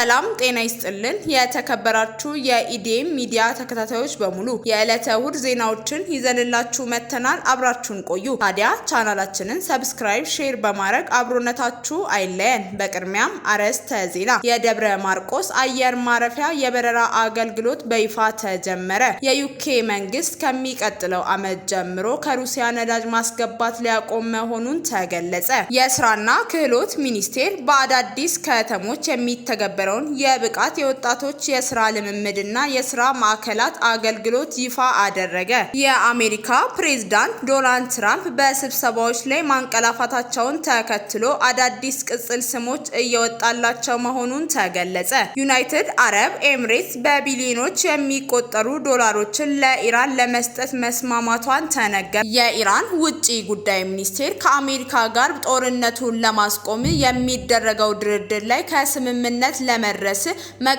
ሰላም ጤና ይስጥልን። የተከበራችሁ የኢዴም ሚዲያ ተከታታዮች በሙሉ የዕለተ እሁድ ዜናዎችን ይዘንላችሁ መተናል። አብራችሁን ቆዩ። ታዲያ ቻናላችንን ሰብስክራይብ፣ ሼር በማድረግ አብሮነታችሁ አይለየን። በቅድሚያም አርዕስተ ዜና። የደብረ ማርቆስ አየር ማረፊያ የበረራ አገልግሎት በይፋ ተጀመረ። የዩኬ መንግስት ከሚቀጥለው ዓመት ጀምሮ ከሩሲያ ነዳጅ ማስገባት ሊያቆም መሆኑን ተገለጸ። የስራና ክህሎት ሚኒስቴር በአዳዲስ ከተሞች የሚተገበረውን የብቃት የወጣቶች የስራ ልምምድና የስራ ማዕከላት አገልግሎት ይፋ አደረገ። የአሜሪካ ፕሬዝዳንት ዶናልድ ትራምፕ በስብሰባዎች ላይ ማንቀላፋታቸውን ተከትሎ አዳዲስ ቅጽል ስሞች እየወጣላቸው መሆኑን ተገለጸ። ዩናይትድ አረብ ኤምሬትስ በቢሊዮኖች የሚቆጠሩ ዶላሮችን ለኢራን ለመስጠት መስማማቷን ተነገረ። የኢራን ውጪ ጉዳይ ሚኒስቴር ከአሜሪካ ጋር ጦርነቱን ለማስቆም የሚደረገው ድርድር ላይ ከስምምነት ለመድረስ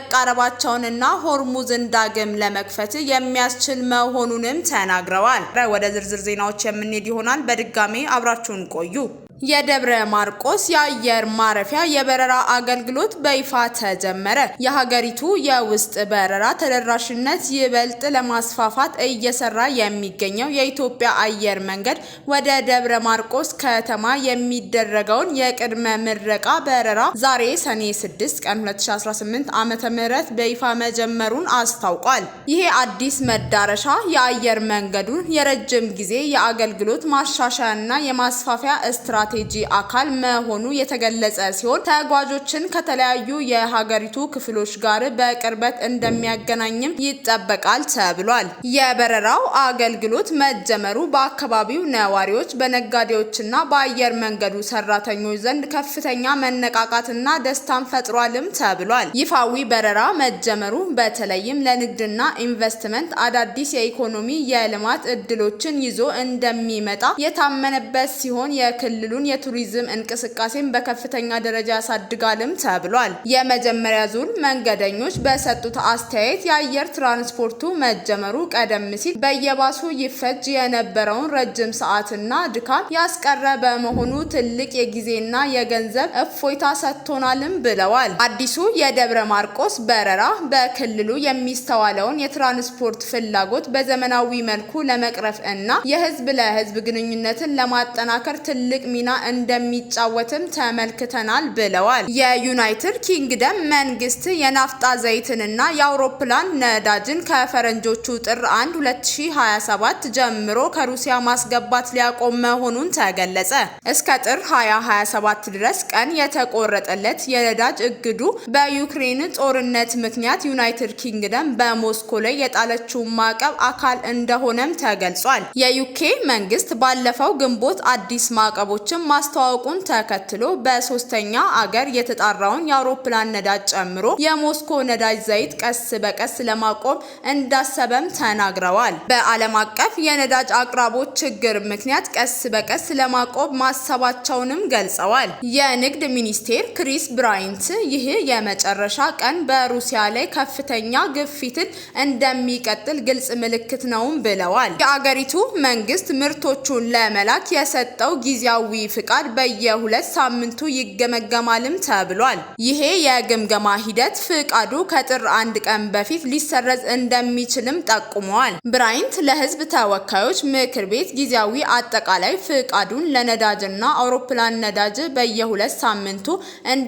መቃረባቸውንና ሆርሙዝን ዳግም ለመክፈት የሚያስችል መሆኑንም ተናግረዋል። ወደ ዝርዝር ዜናዎች የምንሄድ ይሆናል። በድጋሚ አብራችሁን ቆዩ። የደብረ ማርቆስ የአየር ማረፊያ የበረራ አገልግሎት በይፋ ተጀመረ። የሀገሪቱ የውስጥ በረራ ተደራሽነት ይበልጥ ለማስፋፋት እየሰራ የሚገኘው የኢትዮጵያ አየር መንገድ ወደ ደብረ ማርቆስ ከተማ የሚደረገውን የቅድመ ምረቃ በረራ ዛሬ ሰኔ 6 ቀን 2018 ዓ.ም በይፋ መጀመሩን አስታውቋል። ይሄ አዲስ መዳረሻ የአየር መንገዱን የረጅም ጊዜ የአገልግሎት ማሻሻያና የማስፋፊያ ስትራቴጂ አካል መሆኑ የተገለጸ ሲሆን ተጓዦችን ከተለያዩ የሀገሪቱ ክፍሎች ጋር በቅርበት እንደሚያገናኝም ይጠበቃል ተብሏል። የበረራው አገልግሎት መጀመሩ በአካባቢው ነዋሪዎች፣ በነጋዴዎችና በአየር መንገዱ ሰራተኞች ዘንድ ከፍተኛ መነቃቃትና ደስታን ፈጥሯልም ተብሏል። ይፋዊ በረራ መጀመሩ በተለይም ለንግድና ኢንቨስትመንት አዳዲስ የኢኮኖሚ የልማት እድሎችን ይዞ እንደሚመጣ የታመነበት ሲሆን የክልሉን የቱሪዝም እንቅስቃሴን በከፍተኛ ደረጃ ያሳድጋልም ተብሏል። የመጀመሪያ ዙር መንገደኞች በሰጡት አስተያየት የአየር ትራንስፖርቱ መጀመሩ ቀደም ሲል በየባሱ ይፈጅ የነበረውን ረጅም ሰዓትና ድካም ያስቀረ በመሆኑ ትልቅ የጊዜና የገንዘብ እፎይታ ሰጥቶናልም ብለዋል። አዲሱ የደብረ ማርቆስ በረራ በክልሉ የሚስተዋለውን የትራንስፖርት ፍላጎት በዘመናዊ መልኩ ለመቅረፍ እና የህዝብ ለህዝብ ግንኙነትን ለማጠናከር ትልቅ ሚና እንደሚጫወትም ተመልክተናል ብለዋል። የዩናይትድ ኪንግደም መንግስት የናፍጣ ዘይትንና የአውሮፕላን ነዳጅን ከፈረንጆቹ ጥር 1 2027 ጀምሮ ከሩሲያ ማስገባት ሊያቆም መሆኑን ተገለጸ። እስከ ጥር 2027 ድረስ ቀን የተቆረጠለት የነዳጅ እግዱ በዩክሬን ጦርነት ምክንያት ዩናይትድ ኪንግደም በሞስኮ ላይ የጣለችው ማዕቀብ አካል እንደሆነም ተገልጿል። የዩኬ መንግስት ባለፈው ግንቦት አዲስ ማዕቀቦችን ማስተዋወቁን ተከትሎ በሶስተኛ አገር የተጣራውን የአውሮፕላን ነዳጅ ጨምሮ የሞስኮ ነዳጅ ዘይት ቀስ በቀስ ለማቆም እንዳሰበም ተናግረዋል። በዓለም አቀፍ የነዳጅ አቅራቦት ችግር ምክንያት ቀስ በቀስ ለማቆም ማሰባቸውንም ገልጸዋል። የንግድ ሚኒስቴር ክሪስ ብራይንት ይህ የመጨረሻ ቀን በሩሲያ ላይ ከፍተኛ ግፊትን እንደሚቀጥል ግልጽ ምልክት ነውም ብለዋል። የአገሪቱ መንግስት ምርቶቹን ለመላክ የሰጠው ጊዜያዊ ፍቃድ በየ2 ሳምንቱ ይገመገማልም ተብሏል። ይሄ የግምገማ ሂደት ፍቃዱ ከጥር 1 ቀን በፊት ሊሰረዝ እንደሚችልም ጠቁመዋል። ብራይንት ለህዝብ ተወካዮች ምክር ቤት ጊዜያዊ አጠቃላይ ፍቃዱን ለነዳጅና አውሮፕላን ነዳጅ በየ2 ሳምንቱ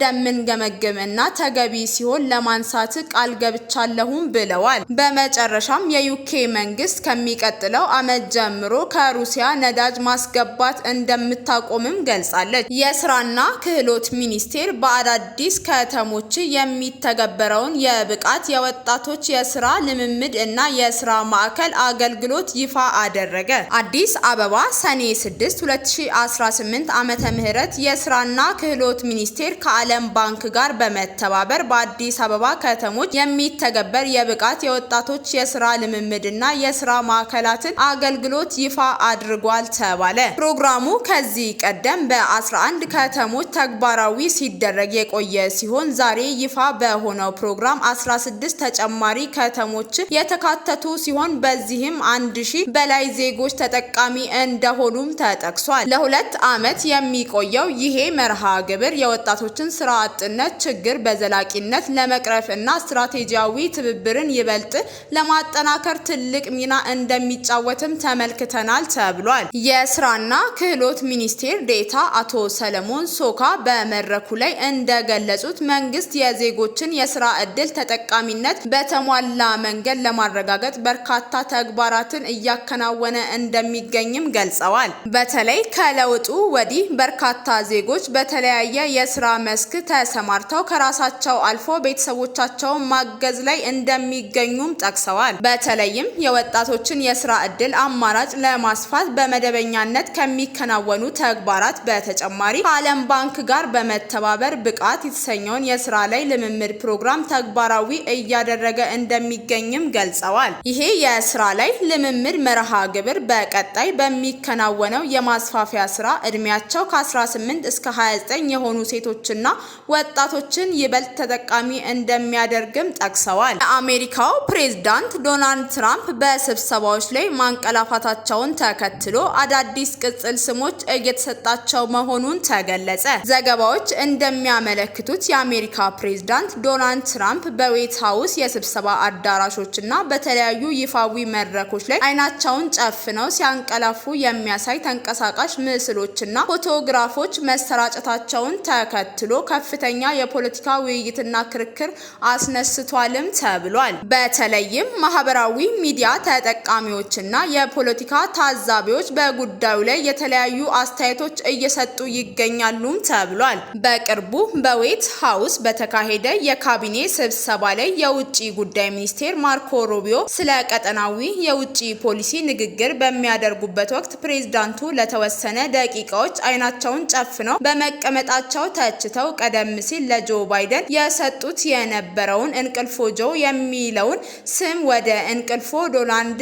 እንደምንገመግም እና ተገቢ ሲሆን ለማንሳት ቃል ገብቻለሁም ብለዋል። በመጨረሻም የዩኬ መንግስት ከሚቀጥለው ዓመት ጀምሮ ከሩሲያ ነዳጅ ማስገባት እንደምታቆምም ገልጻለች። የስራና ክህሎት ሚኒስቴር በአዳዲስ ከተሞች የሚተገበረውን የብቃት የወጣቶች የስራ ልምምድ እና የስራ ማዕከል አገልግሎት ይፋ አደረገ። አዲስ አበባ ሰኔ 6 2018 ዓመተ ምህረት የስራና ክህሎት ሚኒስቴር ከዓለም ባንክ ጋር በመተባበር በአዲስ አበባ ከተሞች የሚተገበር የብቃት የወጣቶች የስራ ልምምድ እና የስራ ማዕከላትን አገልግሎት ይፋ አድርጓል ተባለ። ፕሮግራሙ ከዚህ ቀደም በ11 ከተሞች ተግባራዊ ሲደረግ የቆየ ሲሆን ዛሬ ይፋ በሆነው ፕሮግራም 16 ተጨማሪ ከተሞች የተካተቱ ሲሆን በዚህም 1000 በላይ ዜጎች ተጠቃሚ እንደሆኑም ተጠቅሷል። ለ2 ዓመት የሚቆየው ይሄ መርሃ ግብር የወጣቶችን ስራ አጥነት ችግር በዘላቂነት ለመቅረፍ እና ስትራቴጂያዊ ትብብርን ይበልጥ ለማጠናከር ትልቅ ሚና እንደሚጫወትም ተመልክተናል ተብሏል። የስራና ክህሎት ሚኒስቴር ዴኤታ አቶ ሰለሞን ሶካ በመድረኩ ላይ እንደገለጹት መንግስት የዜጎችን የስራ ዕድል ተጠቃሚነት በተሟላ መንገድ ለማረጋገጥ በርካታ ተግባራትን እያከናወነ እንደሚገኝም ገልጸዋል። በተለይ ከለውጡ ወዲህ በርካታ ዜጎች በተለያየ የስራ መስክ ተሰማርተው ከራሳቸው አልፎ ቤተሰቦቻቸውን ማገዝ ላይ እንደሚገኙም ጠቅሰዋል። በተለይም የወጣቶችን የስራ ዕድል አማራጭ ለማስፋት በመደበኛነት ከሚከናወኑ ተግባራት በተጨማሪ ከዓለም ባንክ ጋር በመተባበር ብቃት የተሰኘውን የስራ ላይ ልምምድ ፕሮግራም ተግባራዊ እያደረገ እንደሚገኝም ገልጸዋል። ይሄ የስራ ላይ ልምምድ መርሃ ግብር በቀጣይ በሚከናወነው የማስፋፊያ ስራ እድሜያቸው ከ18 እስከ 29 የሆኑ ሴቶችና ወጣቶችን ይበልጥ ተጠቃሚ እንደሚያደርግም ጠቅሰዋል። የአሜሪካው ፕሬዝዳንት ዶናልድ ትራምፕ በስብሰባዎች ላይ ማንቀላፋታቸውን ተከትሎ አዳዲስ ቅጽል ስሞች እየተሰጣቸው መሆኑን ተገለጸ። ዘገባዎች እንደሚያመለክቱት የአሜሪካ ፕሬዝዳንት ዶናልድ ትራምፕ በዌት ሃውስ የስብሰባ አዳራሾችና በተለያዩ ይፋዊ መድረኮች ላይ አይናቸውን ጨፍነው ሲያንቀላፉ የሚያሳይ ተንቀሳቃሽ ምስሎችና ፎቶግራፎች መሰራጨታቸውን ተከትሎ ከፍተኛ የፖለቲካ ውይይትና ክርክር አስነስቷልም ተብሏል። በተለይም ማህበራዊ ሚዲያ ተጠቃሚዎችና የፖለቲካ ታዛቢዎች በጉዳዩ ላይ የተለያዩ አስተያየቶች እየሰጡ ይገኛሉም ተብሏል። በቅርቡ በዌት ሃውስ በተካሄደ የካቢኔ ስብሰባ ላይ የውጭ ጉዳይ ሚኒስቴር ማርኮ ሩቢዮ ስለ ቀጠናዊ የውጭ ፖሊሲ ንግግር በሚያደርጉበት ወቅት ፕሬዝዳንቱ ለተወሰነ ደቂቃዎች አይናቸውን ጨፍነው በመቀመጣቸው ተችተው ቀደም ሲል ለጆ ባይደን የሰጡት የነበረውን እንቅልፎ ጆ የሚለውን ስም ወደ እንቅልፎ ዶናልድ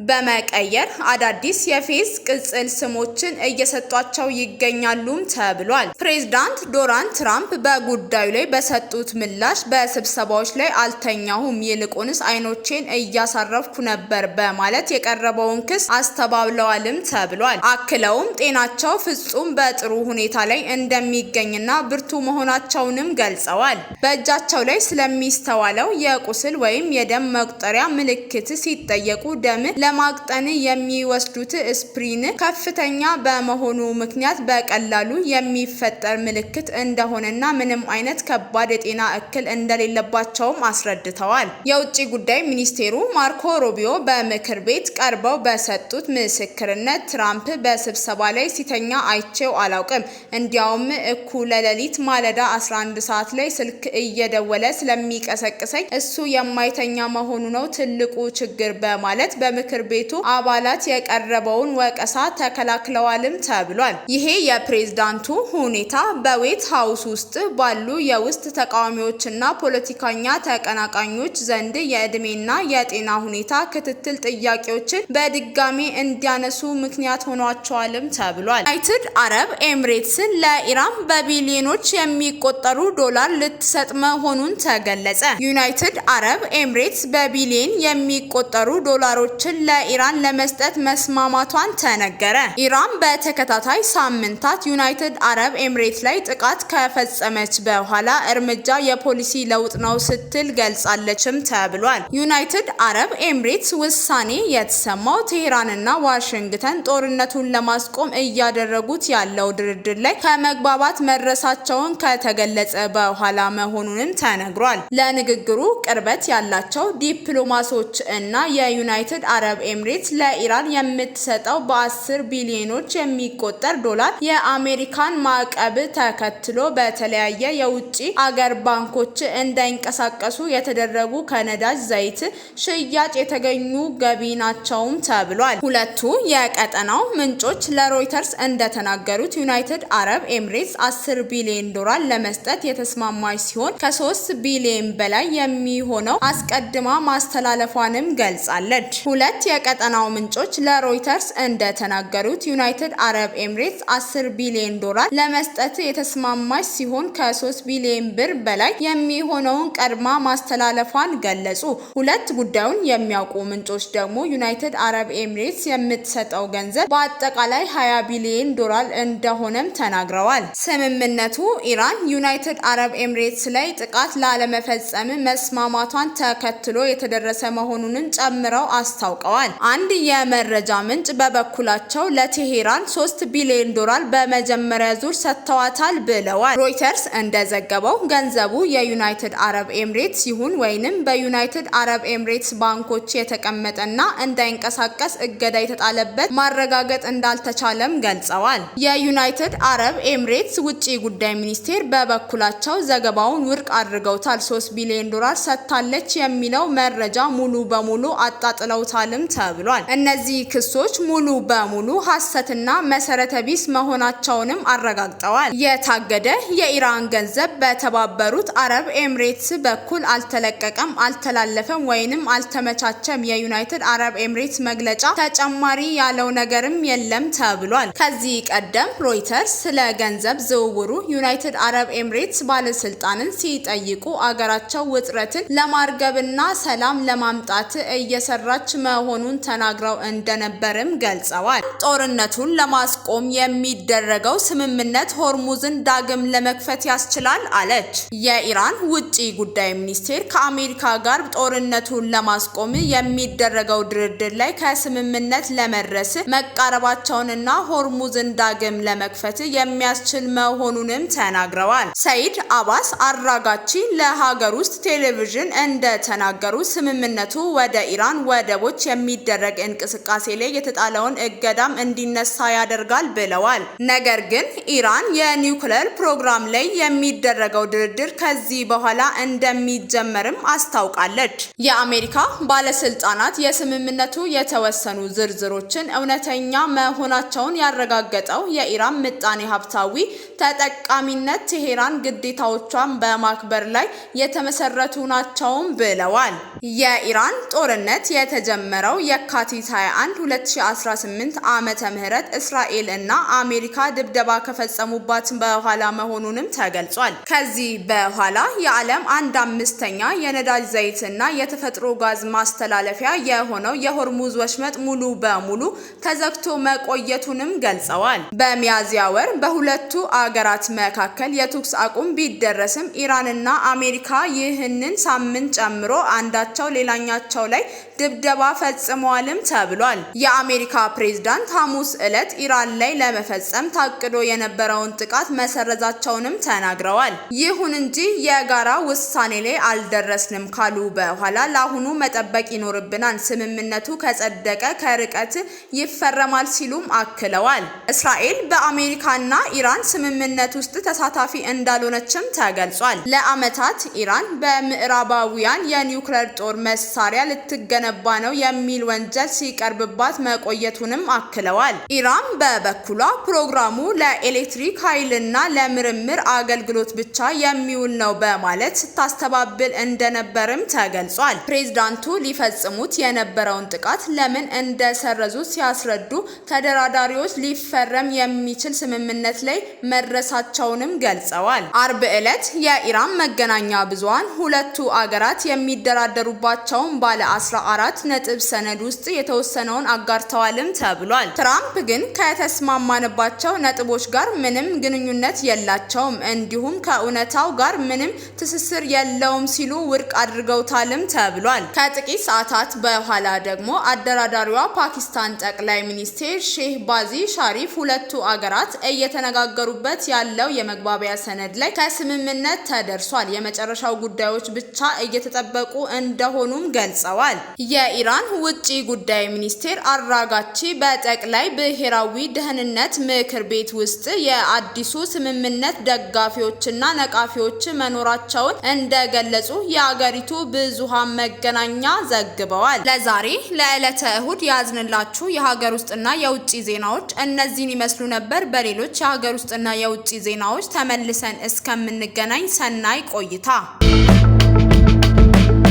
በመቀየር አዳዲስ የፌስ ቅጽል ስሞችን እየሰጧቸው ይገኛሉም ተብሏል። ፕሬዝዳንት ዶናልድ ትራምፕ በጉዳዩ ላይ በሰጡት ምላሽ በስብሰባዎች ላይ አልተኛሁም፣ ይልቁንስ አይኖቼን እያሳረፍኩ ነበር በማለት የቀረበውን ክስ አስተባብለዋልም ተብሏል። አክለውም ጤናቸው ፍጹም በጥሩ ሁኔታ ላይ እንደሚገኝና ብርቱ መሆናቸውንም ገልጸዋል። በእጃቸው ላይ ስለሚስተዋለው የቁስል ወይም የደም መቁጠሪያ ምልክት ሲጠየቁ ደምን ለማቅጠን የሚወስዱት ስፕሪን ከፍተኛ በመሆኑ ምክንያት በቀላሉ የሚፈጠር ምልክት እንደሆነና ምንም አይነት ከባድ የጤና እክል እንደሌለባቸውም አስረድተዋል። የውጭ ጉዳይ ሚኒስቴሩ ማርኮ ሩቢዮ በምክር ቤት ቀርበው በሰጡት ምስክርነት ትራምፕ በስብሰባ ላይ ሲተኛ አይቼው አላውቅም፣ እንዲያውም እኩለ ሌሊት ማለዳ 11 ሰዓት ላይ ስልክ እየደወለ ስለሚቀሰቅሰኝ እሱ የማይተኛ መሆኑ ነው ትልቁ ችግር በማለት በምክር ቤቱ አባላት የቀረበውን ወቀሳ ተከላክለዋልም ተብሏል። ይሄ የፕሬዝዳንቱ ሁኔታ በዌት ሃውስ ውስጥ ባሉ የውስጥ ተቃዋሚዎችና ፖለቲከኛ ተቀናቃኞች ዘንድ የእድሜና የጤና ሁኔታ ክትትል ጥያቄዎችን በድጋሚ እንዲያነሱ ምክንያት ሆኗቸዋልም ተብሏል። ዩናይትድ አረብ ኤምሬትስን ለኢራን በቢሊዮኖች የሚቆጠሩ ዶላር ልትሰጥ መሆኑን ተገለጸ። ዩናይትድ አረብ ኤምሬትስ በቢሊዮን የሚቆጠሩ ዶላሮችን ለኢራን ለመስጠት መስማማቷን ተነገረ። ኢራን በተከታታይ ሳምንታት ዩናይትድ አረብ ኤምሬት ላይ ጥቃት ከፈጸመች በኋላ እርምጃ የፖሊሲ ለውጥ ነው ስትል ገልጻለችም ተብሏል። ዩናይትድ አረብ ኤምሬትስ ውሳኔ የተሰማው ቴህራንና ዋሽንግተን ጦርነቱን ለማስቆም እያደረጉት ያለው ድርድር ላይ ከመግባባት መድረሳቸውን ከተገለጸ በኋላ መሆኑንም ተነግሯል። ለንግግሩ ቅርበት ያላቸው ዲፕሎማቶች እና የዩናይትድ አረብ ኤምሬትስ ለኢራን የምትሰጠው በ10 ቢሊዮኖች የሚቆጠር ዶላር የአሜሪካን ማዕቀብ ተከትሎ በተለያየ የውጭ አገር ባንኮች እንዳይንቀሳቀሱ የተደረጉ ከነዳጅ ዘይት ሽያጭ የተገኙ ገቢ ናቸውም ተብሏል። ሁለቱ የቀጠናው ምንጮች ለሮይተርስ እንደተናገሩት ዩናይትድ አረብ ኤምሬትስ 10 ቢሊዮን ዶላር ለመስጠት የተስማማች ሲሆን ከ3 ቢሊዮን በላይ የሚሆነው አስቀድማ ማስተላለፏንም ገልጻለች። ሁለት የቀጠናው ምንጮች ለሮይተርስ እንደተናገሩት ዩናይትድ አረብ አረብ ኤምሬትስ 10 ቢሊዮን ዶላር ለመስጠት የተስማማች ሲሆን ከ3 ቢሊዮን ብር በላይ የሚሆነውን ቀድማ ማስተላለፏን ገለጹ። ሁለት ጉዳዩን የሚያውቁ ምንጮች ደግሞ ዩናይትድ አረብ ኤምሬትስ የምትሰጠው ገንዘብ በአጠቃላይ 20 ቢሊዮን ዶላር እንደሆነም ተናግረዋል። ስምምነቱ ኢራን ዩናይትድ አረብ ኤምሬትስ ላይ ጥቃት ላለመፈጸም መስማማቷን ተከትሎ የተደረሰ መሆኑን ጨምረው አስታውቀዋል። አንድ የመረጃ ምንጭ በበኩላቸው ለቴሄራን 3 ቢሊዮን ዶላር በመጀመሪያ ዙር ሰጥተዋታል ብለዋል። ሮይተርስ እንደዘገበው ገንዘቡ የዩናይትድ አረብ ኤምሬትስ ይሁን ወይንም በዩናይትድ አረብ ኤምሬትስ ባንኮች የተቀመጠና እንዳይንቀሳቀስ እገዳ የተጣለበት ማረጋገጥ እንዳልተቻለም ገልጸዋል። የዩናይትድ አረብ ኤምሬትስ ውጪ ጉዳይ ሚኒስቴር በበኩላቸው ዘገባውን ውድቅ አድርገውታል። 3 ቢሊዮን ዶላር ሰጥታለች የሚለው መረጃ ሙሉ በሙሉ አጣጥለውታልም ተብሏል። እነዚህ ክሶች ሙሉ በሙሉ ሐሰትና መሰረተ ቢስ መሆናቸውንም አረጋግጠዋል። የታገደ የኢራን ገንዘብ በተባበሩት አረብ ኤምሬትስ በኩል አልተለቀቀም፣ አልተላለፈም ወይንም አልተመቻቸም። የዩናይትድ አረብ ኤምሬትስ መግለጫ ተጨማሪ ያለው ነገርም የለም ተብሏል። ከዚህ ቀደም ሮይተርስ ስለ ገንዘብ ዝውውሩ ዩናይትድ አረብ ኤምሬትስ ባለስልጣንን ሲጠይቁ አገራቸው ውጥረትን ለማርገብና ሰላም ለማምጣት እየሰራች መሆኑን ተናግረው እንደነበርም ገልጸዋል። ጦርነቱን ለማስቆም የሚደረገው ስምምነት ሆርሙዝን ዳግም ለመክፈት ያስችላል አለች። የኢራን ውጪ ጉዳይ ሚኒስቴር ከአሜሪካ ጋር ጦርነቱን ለማስቆም የሚደረገው ድርድር ላይ ከስምምነት ለመድረስ መቃረባቸውንና ሆርሙዝን ዳግም ለመክፈት የሚያስችል መሆኑንም ተናግረዋል። ሰይድ አባስ አራጋቺ ለሀገር ውስጥ ቴሌቪዥን እንደተናገሩ ስምምነቱ ወደ ኢራን ወደቦች የሚደረግ እንቅስቃሴ ላይ የተጣለውን እገዳም እንዲነሳ ያደርጋል ብለዋል። ነገር ግን ኢራን የኒውክሌር ፕሮግራም ላይ የሚደረገው ድርድር ከዚህ በኋላ እንደሚጀመርም አስታውቃለች። የአሜሪካ ባለስልጣናት የስምምነቱ የተወሰኑ ዝርዝሮችን እውነተኛ መሆናቸውን ያረጋገጠው የኢራን ምጣኔ ሀብታዊ ተጠቃሚነት ቴሄራን ግዴታዎቿን በማክበር ላይ የተመሰረቱ ናቸውም ብለዋል። የኢራን ጦርነት የተጀመረው የካቲት 21 2018 ዓመተ ምህረት እስራኤል እና አሜሪካ ድብደባ ከፈጸሙባት በኋላ መሆኑንም ተገልጿል። ከዚህ በኋላ የዓለም 1/5 የነዳጅ ዘይትና የተፈጥሮ ጋዝ ማስተላለፊያ የሆነው የሆርሙዝ ወሽመጥ ሙሉ በሙሉ ተዘግቶ መቆየቱንም ገልጸዋል። በሚያዝያ ወር በሁለቱ አገራት መካከል የተኩስ አቁም ቢደረስም ኢራንና አሜሪካ ይህንን ሳምንት ጨምሮ አንዳቸው ሌላኛቸው ላይ ድብደባ ፈጽመዋልም ተብሏል። የአሜሪካ ፕሬዝዳንት ሐሙስ ዕለት ኢራን ላይ ለመፈጸም ታቅዶ የነበረውን ጥቃት መሰረዛቸውንም ተናግረዋል። ይሁን እንጂ የጋራ ውሳኔ ላይ አልደረስንም ካሉ በኋላ ለአሁኑ መጠበቅ ይኖርብናል፣ ስምምነቱ ከጸደቀ ከርቀት ይፈረማል ሲሉም አክለዋል። እስራኤል በአሜሪካና ኢራን ስምምነት ውስጥ ተሳታፊ እንዳልሆነችም ተገልጿል። ለዓመታት ኢራን በምዕራባውያን የኒውክሌር ጦር መሳሪያ ልትገነባ ነው የሚል ወንጀል ሲቀርብባት መቆየቱንም አክለዋል። ኢራን በበኩሏ ፕሮግራሙ ለኤሌክትሪክ ኃይልና ለምርምር አገልግሎት ብቻ የሚውል ነው በማለት ስታስተባብል እንደነበርም ተገልጿል። ፕሬዝዳንቱ ሊፈጽሙት የነበረውን ጥቃት ለምን እንደሰረዙ ሲያስረዱ ተደራዳሪዎች ሊፈረም የሚችል ስምምነት ላይ መድረሳቸውንም ገልጸዋል። አርብ ዕለት የኢራን መገናኛ ብዙሃን ሁለቱ አገራት የሚደራደሩባቸውን ባለ 14 ነጥብ ሰነድ ውስጥ የተወሰነውን አጋርተዋልም ተብሏል። ትራምፕ ግን ከተስማማንባቸው ነጥቦች ጋር ምንም ግንኙነት የላቸውም እንዲሁም ከእውነታው ጋር ምንም ትስስር የለውም ሲሉ ውድቅ አድርገውታልም ተብሏል። ከጥቂት ሰዓታት በኋላ ደግሞ አደራዳሪዋ ፓኪስታን ጠቅላይ ሚኒስትር ሼህ ባዚ ሻሪፍ ሁለቱ አገራት እየተነጋገሩበት ያለው የመግባቢያ ሰነድ ላይ ከስምምነት ተደርሷል፣ የመጨረሻው ጉዳዮች ብቻ እየተጠበቁ እንደሆኑም ገልጸዋል። የኢራን ውጪ ጉዳይ ሚኒስቴር አራጋቺ በጠቅላይ ብሔራዊ ደህንነት ምክር ቤት ውስጥ የአዲሱ ስምምነት ደጋፊዎችና ነቃፊዎች መኖራቸውን እንደገለጹ የአገሪቱ ብዙሃን መገናኛ ዘግበዋል። ለዛሬ ለዕለተ እሁድ ያዝንላችሁ የሀገር ውስጥና የውጭ ዜናዎች እነዚህን ይመስሉ ነበር። በሌሎች የሀገር ውስጥና የውጭ ዜናዎች ተመልሰን እስከምንገናኝ ሰናይ ቆይታ